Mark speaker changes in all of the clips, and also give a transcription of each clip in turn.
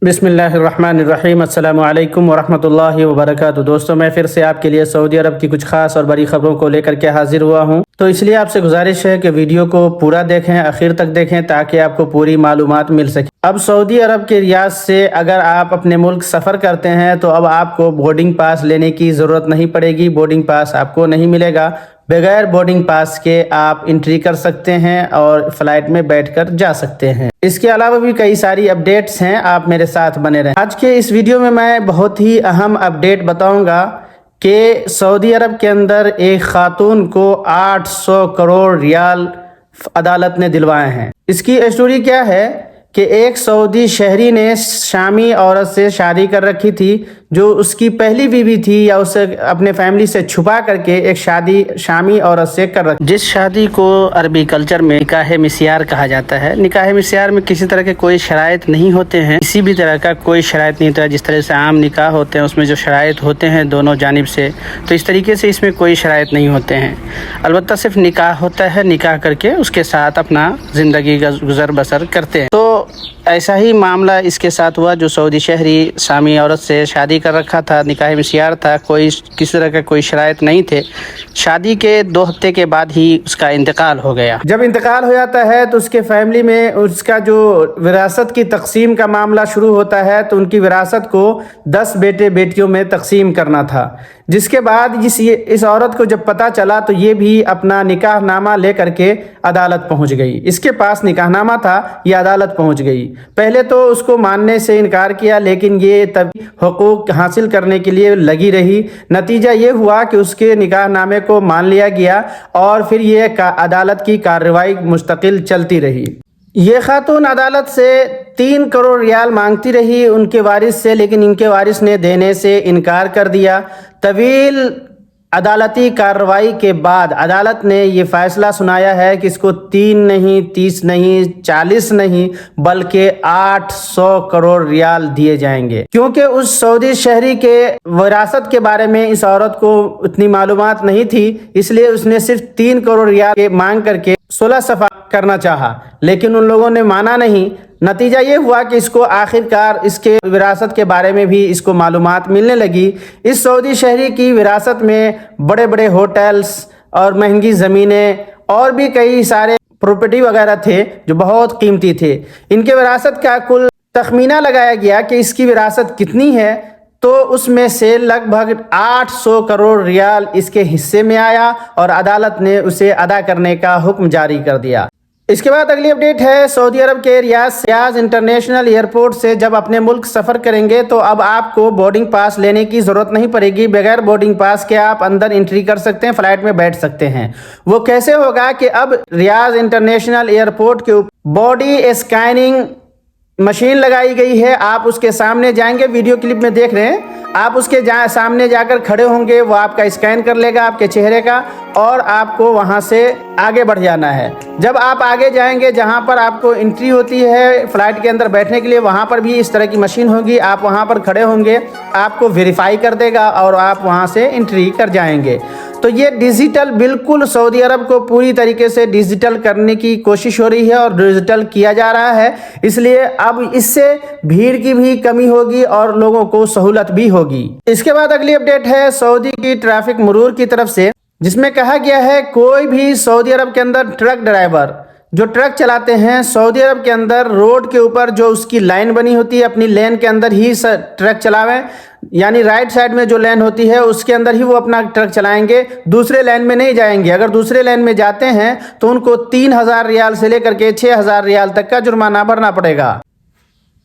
Speaker 1: بسم اللہ الرحمن الرحیم۔ السلام علیکم ورحمۃ اللہ وبرکاتہ۔ دوستوں، میں پھر سے آپ کے لیے سعودی عرب کی کچھ خاص اور بڑی خبروں کو لے کر کے حاضر ہوا ہوں، تو اس لیے آپ سے گزارش ہے کہ ویڈیو کو پورا دیکھیں، آخر تک دیکھیں تاکہ آپ کو پوری معلومات مل سکے۔ اب سعودی عرب کے ریاض سے اگر آپ اپنے ملک سفر کرتے ہیں تو اب آپ کو بورڈنگ پاس لینے کی ضرورت نہیں پڑے گی، بورڈنگ پاس آپ کو نہیں ملے گا۔ بغیر بورڈنگ پاس کے آپ انٹری کر سکتے ہیں اور فلائٹ میں بیٹھ کر جا سکتے ہیں۔ اس کے علاوہ بھی کئی ساری اپڈیٹس ہیں، آپ میرے ساتھ بنے رہیں۔ آج کے اس ویڈیو میں میں بہت ہی اہم اپڈیٹ بتاؤں گا کہ سعودی عرب کے اندر ایک خاتون کو 800 کروڑ ریال عدالت نے دلوائے ہیں۔ اس کی اسٹوری کیا ہے کہ ایک سعودی شہری نے شامی عورت سے شادی کر رکھی تھی جو اس کی پہلی بیوی تھی، یا اسے اپنے فیملی سے چھپا کر کے ایک شادی شامی عورت سے کر رکھی، جس شادی کو عربی کلچر میں نکاح مسیار کہا جاتا ہے۔ نکاح مسیار میں کسی طرح کے کوئی شرائط نہیں ہوتے ہیں، کسی بھی طرح کا کوئی شرائط نہیں ہوتا، جس طرح سے عام نکاح ہوتے ہیں اس میں جو شرائط ہوتے ہیں دونوں جانب سے، تو اس طریقے سے اس میں کوئی شرائط نہیں ہوتے ہیں۔ البتہ صرف نکاح ہوتا ہے، نکاح کر کے اس کے ساتھ اپنا زندگی گزر بسر کرتے ہیں۔ تو ایسا ہی معاملہ اس کے ساتھ ہوا، جو سعودی شہری شامی عورت سے شادی کر رکھا تھا، نکاح مسیار تھا، کوئی کسی طرح کا کوئی شرائط نہیں تھے۔ شادی کے 2 ہفتے کے بعد ہی اس کا انتقال ہو گیا۔ جب انتقال ہو جاتا ہے تو اس کے فیملی میں اس کا جو وراثت کی تقسیم کا معاملہ شروع ہوتا ہے، تو ان کی وراثت کو 10 بیٹے بیٹیوں میں تقسیم کرنا تھا، جس کے بعد اس عورت کو جب پتہ چلا تو یہ بھی اپنا نکاح نامہ لے کر کے عدالت پہنچ گئی۔ اس کے پاس نکاح نامہ تھا، یہ عدالت پہنچ گئی۔ پہلے تو اس کو ماننے سے انکار کیا، لیکن یہ تب حقوق حاصل کرنے کے لیے لگی رہی۔ نتیجہ یہ ہوا کہ اس کے نکاح نامے کو مان لیا گیا اور پھر یہ عدالت کی کارروائی مستقل چلتی رہی۔ یہ خاتون عدالت سے 3 کروڑ ریال مانگتی رہی ان کے وارث سے، لیکن ان کے وارث نے دینے سے انکار کر دیا۔ طویل عدالتی کارروائی کے بعد عدالت نے یہ فیصلہ سنایا ہے کہ اس کو 3 نہیں، 30 نہیں، 40 نہیں، بلکہ 800 کروڑ ریال دیے جائیں گے، کیونکہ اس سعودی شہری کے وراثت کے بارے میں اس عورت کو اتنی معلومات نہیں تھی، اس لیے اس نے صرف 3 کروڑ ریال کے مانگ کر کے 16 صفحہ کرنا چاہا، لیکن ان لوگوں نے مانا نہیں۔ نتیجہ یہ ہوا کہ اس کو آخر کار اس کے وراثت کے بارے میں بھی اس کو معلومات ملنے لگی۔ اس سعودی شہری کی وراثت میں بڑے بڑے ہوٹلز اور مہنگی زمینیں اور بھی کئی سارے پراپرٹی وغیرہ تھے جو بہت قیمتی تھے۔ ان کے وراثت کا کل تخمینہ لگایا گیا کہ اس کی وراثت کتنی ہے، تو اس میں سے لگ بھگ 800 کروڑ ریال اس کے حصے میں آیا اور عدالت نے اسے ادا کرنے کا حکم جاری کر دیا۔ اس کے بعد اگلی اپڈیٹ ہے سعودی عرب کے ریاض انٹرنیشنل ایئرپورٹ سے جب اپنے ملک سفر کریں گے تو اب آپ کو بورڈنگ پاس لینے کی ضرورت نہیں پڑے گی۔ بغیر بورڈنگ پاس کے آپ اندر انٹری کر سکتے ہیں، فلائٹ میں بیٹھ سکتے ہیں۔ وہ کیسے ہوگا کہ اب ریاض انٹرنیشنل ایئرپورٹ کے اوپر باڈی اسکیننگ مشین لگائی گئی ہے۔ آپ اس کے سامنے جائیں گے، ویڈیو کلپ میں دیکھ رہے ہیں، آپ اس کے سامنے جا کر کھڑے ہوں گے، وہ آپ کا اسکین کر لے گا آپ کے چہرے کا، اور آپ کو وہاں سے آگے بڑھ جانا ہے۔ جب آپ آگے جائیں گے جہاں پر آپ کو انٹری ہوتی ہے فلائٹ کے اندر بیٹھنے کے لیے، وہاں پر بھی اس طرح کی مشین ہوگی، آپ وہاں پر کھڑے ہوں گے، آپ کو ویریفائی کر دے گا اور آپ وہاں سے انٹری کر جائیں گے۔ تو یہ ڈیجیٹل بالکل سعودی عرب کو پوری طریقے سے ڈیجیٹل کرنے کی کوشش ہو رہی ہے اور ڈیجیٹل کیا جا رہا ہے، اس لیے اب اس سے بھیڑ کی بھی کمی ہوگی اور لوگوں کو سہولت بھی ہوگی۔ اس کے بعد اگلی اپڈیٹ ہے سعودی کی ٹریفک مرور کی طرف سے، جس میں کہا گیا ہے کوئی بھی سعودی عرب کے اندر ٹرک ڈرائیور جو ٹرک چلاتے ہیں سعودی عرب کے اندر، روڈ کے اوپر جو اس کی لائن بنی ہوتی ہے اپنی لین کے اندر ہی ٹرک چلاویں، یعنی رائٹ سائڈ میں جو لین ہوتی ہے اس کے اندر ہی وہ اپنا ٹرک چلائیں گے، دوسرے لین میں نہیں جائیں گے۔ اگر دوسرے لین میں جاتے ہیں تو ان کو 3000 ریال سے لے کر کے 6000 ریال تک کا جرمانہ بھرنا پڑے گا۔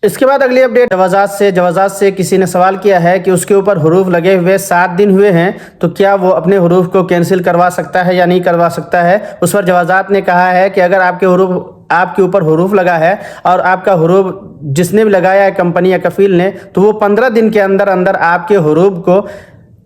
Speaker 1: اس کے بعد اگلی اپڈیٹ جوازات سے کسی نے سوال کیا ہے کہ اس کے اوپر حروف لگے ہوئے 7 دن ہوئے ہیں تو کیا وہ اپنے حروف کو کینسل کروا سکتا ہے یا نہیں کروا سکتا ہے۔ اس پر جوازات نے کہا ہے کہ اگر آپ کے اوپر حروف لگا ہے اور آپ کا حروف جس نے بھی لگایا ہے کمپنی یا کفیل نے، تو وہ 15 دن کے اندر آپ کے حروف کو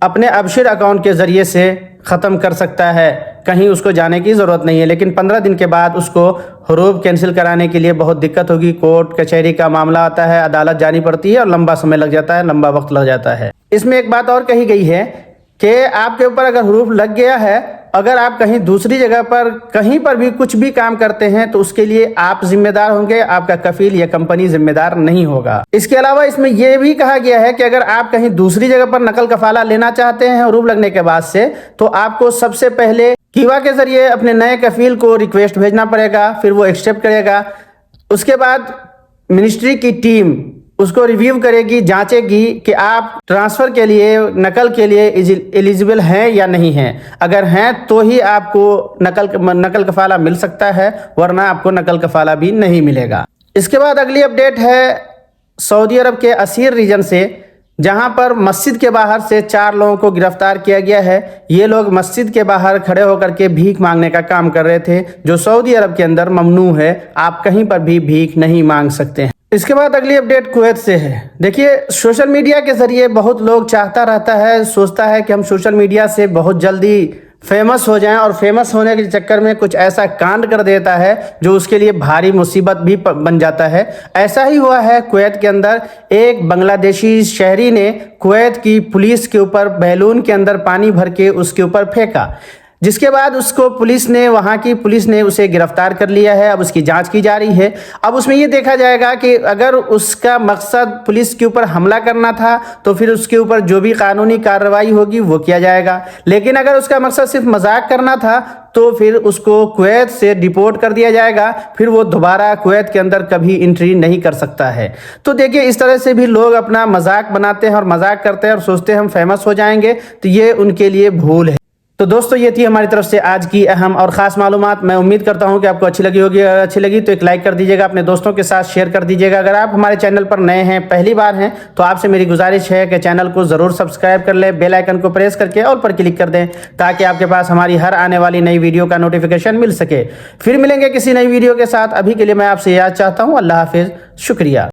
Speaker 1: اپنے ابشر اکاؤنٹ کے ذریعے سے ختم کر سکتا ہے، کہیں اس کو جانے کی ضرورت نہیں ہے۔ لیکن 15 دن کے بعد اس کو حروف کینسل کرانے کے لیے بہت دقت ہوگی، کورٹ کچہری کا معاملہ آتا ہے، عدالت جانی پڑتی ہے اور لمبا سمے لگ جاتا ہے، لمبا وقت لگ جاتا ہے۔ اس میں ایک بات اور کہی گئی ہے کہ آپ کے اوپر اگر حروف لگ گیا ہے اگر آپ کہیں دوسری جگہ پر کہیں پر بھی کچھ بھی کام کرتے ہیں تو اس کے لیے آپ ذمہ دار ہوں گے، آپ کا کفیل یا کمپنی ذمہ دار نہیں ہوگا۔ اس کے علاوہ اس میں یہ بھی کہا گیا ہے کہ اگر آپ کہیں دوسری جگہ پر نقل کفالہ لینا چاہتے ہیں حروف لگنے کے بعد سے، تو آپ کو سب سے پہلے کیوا کے ذریعے اپنے نئے کفیل کو ریکویسٹ بھیجنا پڑے گا، پھر وہ ایکسیپٹ کرے گا۔ اس کے بعد منسٹری کی ٹیم اس کو ریویو کرے گی، جانچے گی کہ آپ ٹرانسفر کے لیے، نقل کے لیے ایلیجیبل ہیں یا نہیں ہیں۔ اگر ہیں تو ہی آپ کو نقل کفالہ مل سکتا ہے، ورنہ آپ کو نقل کفالہ بھی نہیں ملے گا۔ اس کے بعد اگلی اپڈیٹ ہے سعودی عرب کے اسیر ریجن سے، جہاں پر مسجد کے باہر سے 4 لوگوں کو گرفتار کیا گیا ہے۔ یہ لوگ مسجد کے باہر کھڑے ہو کر کے بھیک مانگنے کا کام کر رہے تھے، جو سعودی عرب کے اندر ممنوع ہے، آپ کہیں پر بھی بھیک نہیں مانگ سکتے ہیں۔ اس کے بعد اگلی اپڈیٹ کویت سے ہے۔ دیکھیے، سوشل میڈیا کے ذریعے بہت لوگ چاہتا رہتا ہے، سوچتا ہے کہ ہم سوشل میڈیا سے بہت جلدی فیمس ہو جائیں، اور فیمس ہونے کے چکر میں کچھ ایسا کانڈ کر دیتا ہے جو اس کے لیے بھاری مصیبت بھی بن جاتا ہے۔ ایسا ہی ہوا ہے کویت کے اندر۔ ایک بنگلہ دیشی شہری نے کویت کی پولیس کے اوپر بیلون کے اندر پانی بھر کے اس کے اوپر پھینکا، جس کے بعد اس کو وہاں کی پولیس نے اسے گرفتار کر لیا ہے۔ اب اس کی جانچ کی جا رہی ہے۔ اب اس میں یہ دیکھا جائے گا کہ اگر اس کا مقصد پولیس کے اوپر حملہ کرنا تھا تو پھر اس کے اوپر جو بھی قانونی کارروائی ہوگی وہ کیا جائے گا، لیکن اگر اس کا مقصد صرف مذاق کرنا تھا تو پھر اس کو کویت سے ڈیپورٹ کر دیا جائے گا، پھر وہ دوبارہ کویت کے اندر کبھی انٹری نہیں کر سکتا ہے۔ تو دیکھیے، اس طرح سے بھی لوگ اپنا مذاق بناتے ہیں اور مذاق کرتے ہیں اور سوچتے ہیں ہم فیمس ہو جائیں گے، تو یہ ان کے لیے بھول ہے۔ تو دوستو، یہ تھی ہماری طرف سے آج کی اہم اور خاص معلومات۔ میں امید کرتا ہوں کہ آپ کو اچھی لگی ہوگی۔ اگر اچھی لگی تو ایک لائک کر دیجیے گا، اپنے دوستوں کے ساتھ شیئر کر دیجیے گا۔ اگر آپ ہمارے چینل پر نئے ہیں، پہلی بار ہیں، تو آپ سے میری گزارش ہے کہ چینل کو ضرور سبسکرائب کر لیں، بیل آئیکن کو پریس کر کے آل پر کلک کر دیں، تاکہ آپ کے پاس ہماری ہر آنے والی نئی ویڈیو کا نوٹیفیکیشن مل سکے۔ پھر ملیں گے کسی نئی ویڈیو کے ساتھ۔ ابھی کے لیے میں آپ سے یاد چاہتا ہوں، اللہ حافظ، شکریہ۔